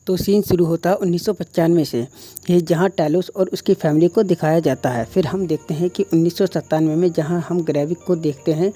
तो सीन शुरू होता है 1995 से, ये जहाँ टैलोस और उसकी फैमिली को दिखाया जाता है। फिर हम देखते हैं कि 1997 में जहाँ हम ग्रेविक को देखते हैं,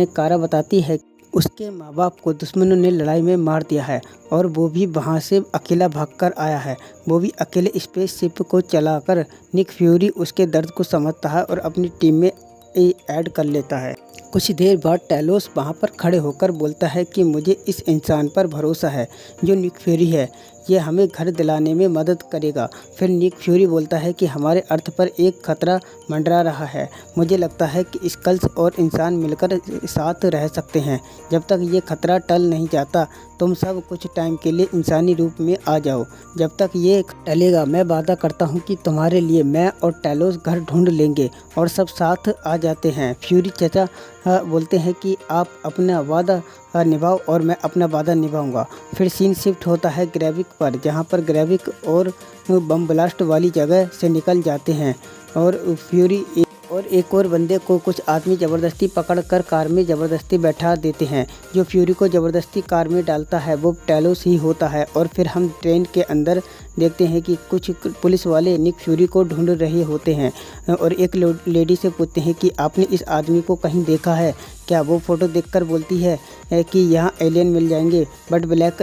कारा बताती है उसके माँ बाप को दुश्मनों ने लड़ाई में मार दिया है और वो भी वहाँ से अकेला भागकर आया है। वो भी अकेले स्पेसशिप को चलाकर। निक फ्यूरी उसके दर्द को समझता है और अपनी टीम में ऐड कर लेता है। कुछ देर बाद टैलोस वहाँ पर खड़े होकर बोलता है कि मुझे इस इंसान पर भरोसा है जो निक फ्यूरी है, ये हमें घर दिलाने में मदद करेगा। फिर निक फ्यूरी बोलता है कि हमारे अर्थ पर एक खतरा मंडरा रहा है, मुझे लगता है कि स्कल्स और इंसान मिलकर साथ रह सकते हैं। जब तक ये खतरा टल नहीं जाता तुम सब कुछ टाइम के लिए इंसानी रूप में आ जाओ। जब तक ये टलेगा मैं वादा करता हूँ कि तुम्हारे लिए मैं और टैलोस घर ढूंढ लेंगे। और सब साथ आ जाते हैं। फ्यूरी चाचा बोलते हैं कि आप अपना वादा निभाओ और मैं अपना वादा निभाऊंगा। फिर सीन शिफ्ट होता है ग्रेविक पर, जहाँ पर ग्रेविक और बम ब्लास्ट वाली जगह से निकल जाते हैं और फ्यूरी और एक और बंदे को कुछ आदमी ज़बरदस्ती पकड़कर कार में ज़बरदस्ती बैठा देते हैं। जो फ्यूरी को ज़बरदस्ती कार में डालता है वो टैलोस ही होता है। और फिर हम ट्रेन के अंदर देखते हैं कि कुछ पुलिस वाले निक फ्यूरी को ढूंढ रहे होते हैं और एक लेडी से पूछते हैं कि आपने इस आदमी को कहीं देखा है क्या। वो फ़ोटो देखकर बोलती है कि यहाँ एलियन मिल जाएंगे बट ब्लैक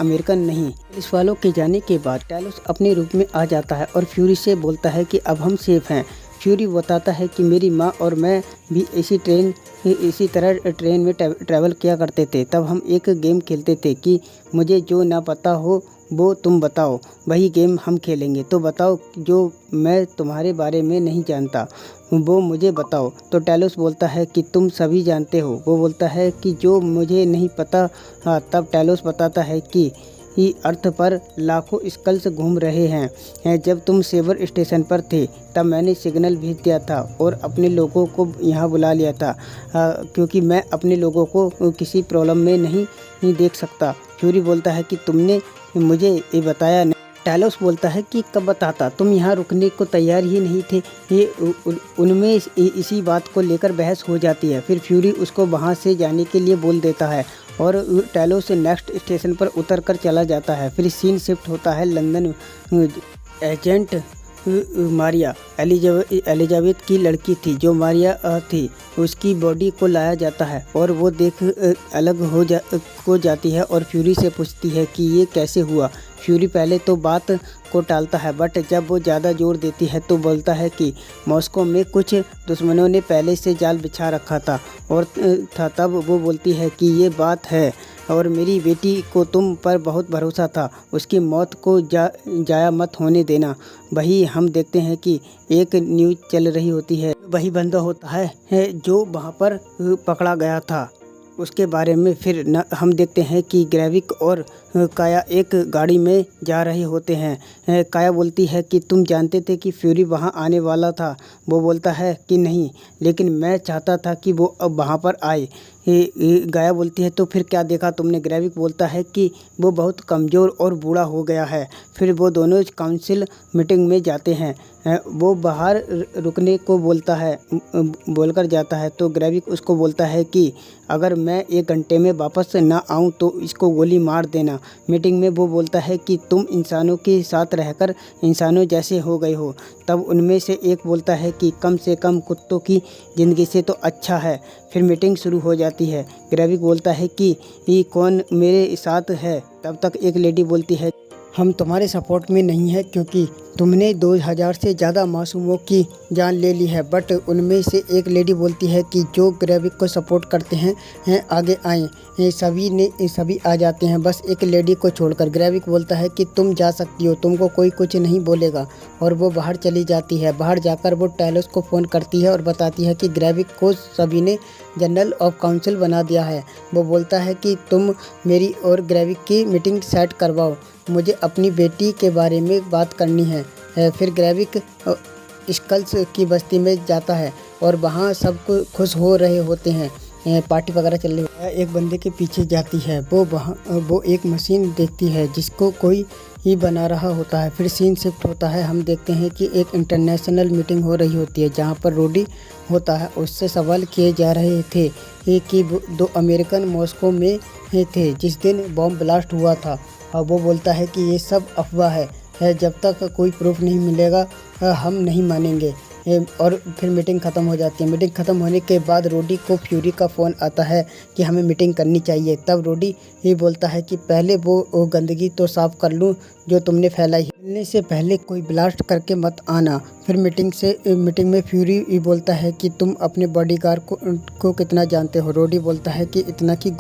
अमेरिकन नहीं। पुलिस वालों के जाने के बाद टैलोस अपने रूप में आ जाता है और फ्यूरी से बोलता है कि अब हम सेफ हैं। फ्यूरी बताता है कि मेरी माँ और मैं भी इसी तरह ट्रेन में ट्रैवल किया करते थे। तब हम एक गेम खेलते थे कि मुझे जो ना पता हो वो तुम बताओ, वही गेम हम खेलेंगे। तो बताओ जो मैं तुम्हारे बारे में नहीं जानता वो मुझे बताओ। तो टैलोस बोलता है कि तुम सभी जानते हो। वो बोलता है कि जो मुझे नहीं पता। तब टैलोस बताता है कि अर्थ पर लाखों स्कल्स घूम रहे हैं। जब तुम सेवर स्टेशन पर थे तब मैंने सिग्नल भेज दिया था और अपने लोगों को यहाँ बुला लिया था, क्योंकि मैं अपने लोगों को किसी प्रॉब्लम में नहीं देख सकता। फ्यूरी बोलता है कि तुमने मुझे ये बताया नहीं। टैलोस बोलता है कि कब बताता, तुम यहाँ रुकने को तैयार ही नहीं थे। ये उनमें इसी बात को लेकर बहस हो जाती है। फिर फ्यूरी उसको वहाँ से जाने के लिए बोल देता है और टैलोस नेक्स्ट स्टेशन पर उतर कर चला जाता है। फिर सीन शिफ्ट होता है लंदन। एजेंट मारिया एलिजाबेथ की लड़की थी। जो मारिया थी उसकी बॉडी को लाया जाता है और वो देख अलग हो जाती है और फ्यूरी से पूछती है कि ये कैसे हुआ। फ्यूरी पहले तो बात को टालता है बट जब वो ज़्यादा जोर देती है तो बोलता है कि मॉस्को में कुछ दुश्मनों ने पहले से जाल बिछा रखा था और तब वो बोलती है कि ये बात है और मेरी बेटी को तुम पर बहुत भरोसा था, उसकी मौत को जाया मत होने देना। वही हम देखते हैं कि एक न्यूज़ चल रही होती है, वही बंदा होता है जो वहाँ पर पकड़ा गया था उसके बारे में। फिर हम देखते हैं कि ग्रेविक और काया एक गाड़ी में जा रहे होते हैं। काया बोलती है कि तुम जानते थे कि फ्यूरी वहाँ आने वाला था। वो बोलता है कि नहीं, लेकिन मैं चाहता था कि वो अब वहाँ पर आए। गाया बोलती है तो फिर क्या देखा तुमने। ग्रेविक बोलता है कि वो बहुत कमज़ोर और बूढ़ा हो गया है। फिर वो दोनों काउंसिल मीटिंग में जाते हैं। वो बाहर रुकने को बोलकर जाता है तो ग्रेविक उसको बोलता है कि अगर मैं 1 घंटे में वापस ना आऊँ तो इसको गोली मार देना। मीटिंग में वो बोलता है कि तुम इंसानों के साथ रहकर इंसानों जैसे हो गए हो। तब उनमें से एक बोलता है कि कम से कम कुत्तों की ज़िंदगी से तो अच्छा है। फिर मीटिंग शुरू हो जाती है। ग्रेविक बोलता है कि ये कौन मेरे साथ है। तब तक एक लेडी बोलती है हम तुम्हारे सपोर्ट में नहीं है क्योंकि तुमने 2000 से ज़्यादा मासूमों की जान ले ली है। बट उनमें से एक लेडी बोलती है कि जो ग्रेविक को सपोर्ट करते हैं आगे आएँ। सभी आ जाते हैं बस एक लेडी को छोड़कर। ग्रेविक बोलता है कि तुम जा सकती हो, तुमको कोई कुछ नहीं बोलेगा। और वो बाहर चली जाती है। बाहर जाकर वो टैलोस को फ़ोन करती है और बताती है कि ग्रेविक को सभी ने जनरल ऑफ काउंसिल बना दिया है। वो बोलता है कि तुम मेरी और ग्रेविक की मीटिंग सेट करवाओ, मुझे अपनी बेटी के बारे में बात करनी है। फिर ग्रेविक स्कल्स की बस्ती में जाता है और वहाँ सब खुश हो रहे होते हैं, पार्टी वगैरह चल रही है। एक बंदे के पीछे जाती है। वो एक मशीन देखती है जिसको कोई ही बना रहा होता है। फिर सीन शिफ्ट होता है। हम देखते हैं कि एक इंटरनेशनल मीटिंग हो रही होती है जहाँ पर रोडी होता है। उससे सवाल किए जा रहे थे कि 2 अमेरिकन मॉस्को में थे जिस दिन बॉम्ब ब्लास्ट हुआ था। और वो बोलता है कि ये सब अफवाह है, जब तक कोई प्रूफ नहीं मिलेगा हम नहीं मानेंगे। और फिर मीटिंग ख़त्म हो जाती है। मीटिंग ख़त्म होने के बाद रोडी को फ्यूरी का फ़ोन आता है कि हमें मीटिंग करनी चाहिए। तब रोडी ये बोलता है कि पहले वो गंदगी तो साफ़ कर लूँ जो तुमने फैलाई। मिलने से पहले कोई ब्लास्ट करके मत आना। फिर मीटिंग में फ्यूरी ये बोलता है कि तुम अपने बॉडीगार्ड को कितना जानते हो। रोडी बोलता है कि इतना कि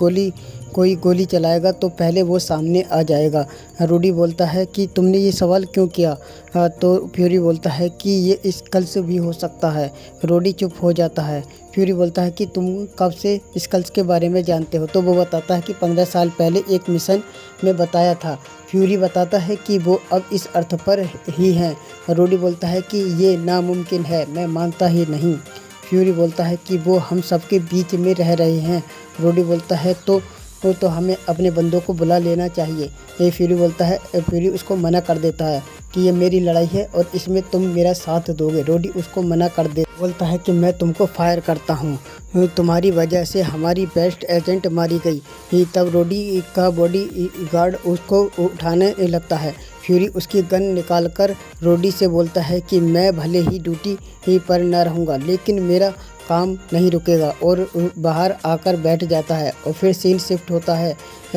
कोई गोली चलाएगा तो पहले वो सामने आ जाएगा। रोडी बोलता है कि तुमने ये सवाल क्यों किया। तो फ्यूरी बोलता है कि ये इस कल से भी हो सकता है। रोडी चुप हो जाता है। फ्यूरी बोलता है कि तुम कब से स्कल्स के बारे में जानते हो। तो वो बताता है कि 15 साल पहले एक मिशन में बताया था। फ्यूरी बताता है कि वो अब इस अर्थ पर ही हैं। रोडी बोलता है कि ये नामुमकिन है, मैं मानता ही नहीं। फ्यूरी बोलता है कि वो हम सबके बीच में रह रहे हैं। रोडी बोलता है तो हमें अपने बंदों को बुला लेना चाहिए। ये फ्यूरी उसको मना कर देता है कि ये मेरी लड़ाई है और इसमें तुम मेरा साथ दोगे। रोडी उसको मना कर बोलता है कि मैं तुमको फायर करता हूँ, तुम्हारी वजह से हमारी बेस्ट एजेंट मारी गई। तब रोडी का बॉडी गार्ड उसको उठाने लगता है। फ्यूरी उसकी गन निकालकर रोडी से बोलता है कि मैं भले ही ड्यूटी पर न रहूँगा लेकिन मेरा काम नहीं रुकेगा, और बाहर आकर बैठ जाता है। और फिर सीन शिफ्ट होता है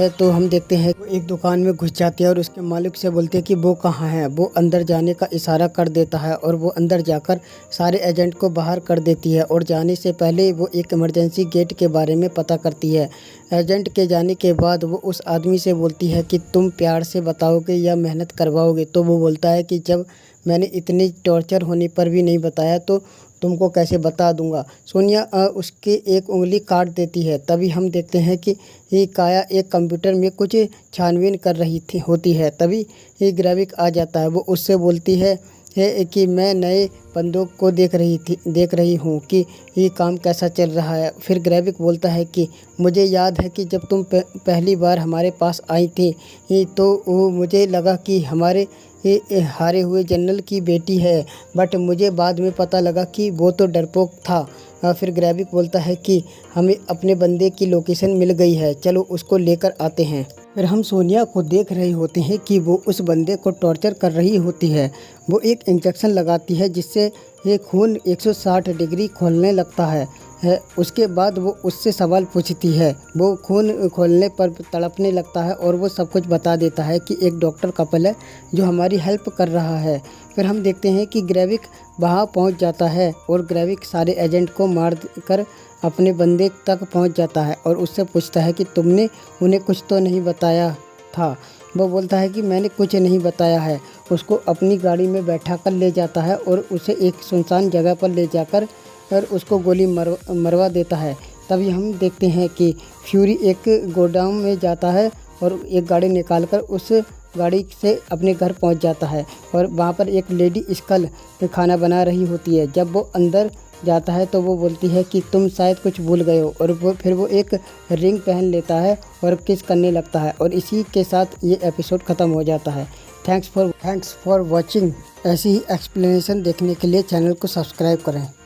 तो हम देखते हैं वो एक दुकान में घुस जाती है और उसके मालिक से बोलते हैं कि वो कहाँ है। वो अंदर जाने का इशारा कर देता है और वो अंदर जाकर सारे एजेंट को बाहर कर देती है। और जाने से पहले वो एक इमरजेंसी गेट के बारे में पता करती है। एजेंट के जाने के बाद वो उस आदमी से बोलती है कि तुम प्यार से बताओगे या मेहनत करवाओगे। तो वो बोलता है कि जब मैंने इतनी टॉर्चर होने पर भी नहीं बताया तो तुमको कैसे बता दूंगा। सोनिया उसके एक उंगली काट देती है। तभी हम देखते हैं कि ये काया एक कंप्यूटर में कुछ छानबीन कर रही होती है। तभी ये ग्रेविक आ जाता है। वो उससे बोलती है कि मैं नए बंदों को देख रही हूँ कि ये काम कैसा चल रहा है। फिर ग्रेविक बोलता है कि मुझे याद है कि जब तुम पहली बार हमारे पास आई थी तो मुझे लगा कि हमारे हारे हुए जनरल की बेटी है, बट मुझे बाद में पता लगा कि वो तो डरपोक था। फिर ग्रेविक बोलता है कि हमें अपने बंदे की लोकेशन मिल गई है, चलो उसको लेकर आते हैं। फिर हम सोनिया को देख रहे होते हैं कि वो उस बंदे को टॉर्चर कर रही होती है। वो एक इंजेक्शन लगाती है जिससे ये खून 160 डिग्री खोलने लगता है। उसके बाद वो उससे सवाल पूछती है। वो खून खोलने पर तड़पने लगता है और वो सब कुछ बता देता है कि एक डॉक्टर कपल है जो हमारी हेल्प कर रहा है। फिर हम देखते हैं कि ग्रेविक वहाँ पहुँच जाता है और ग्रेविक सारे एजेंट को मार कर अपने बंदे तक पहुँच जाता है और उससे पूछता है कि तुमने उन्हें कुछ तो नहीं बताया था। वो बोलता है कि मैंने कुछ नहीं बताया है। उसको अपनी गाड़ी में बैठा कर ले जाता है और उसे एक सुनसान जगह पर ले जाकर उसको गोली मरवा देता है। तभी हम देखते हैं कि फ्यूरी एक गोडाउन में जाता है और एक गाड़ी निकालकर उस गाड़ी से अपने घर पहुंच जाता है और वहां पर एक लेडी स्कल खाना बना रही होती है। जब वो अंदर जाता है तो वो बोलती है कि तुम शायद कुछ भूल गए हो, और फिर वो एक रिंग पहन लेता है और किस करने लगता है। और इसी के साथ ये एपिसोड ख़त्म हो जाता है। Thanks for watching. ऐसी ही एक्सप्लेनेशन देखने के लिए चैनल को सब्सक्राइब करें।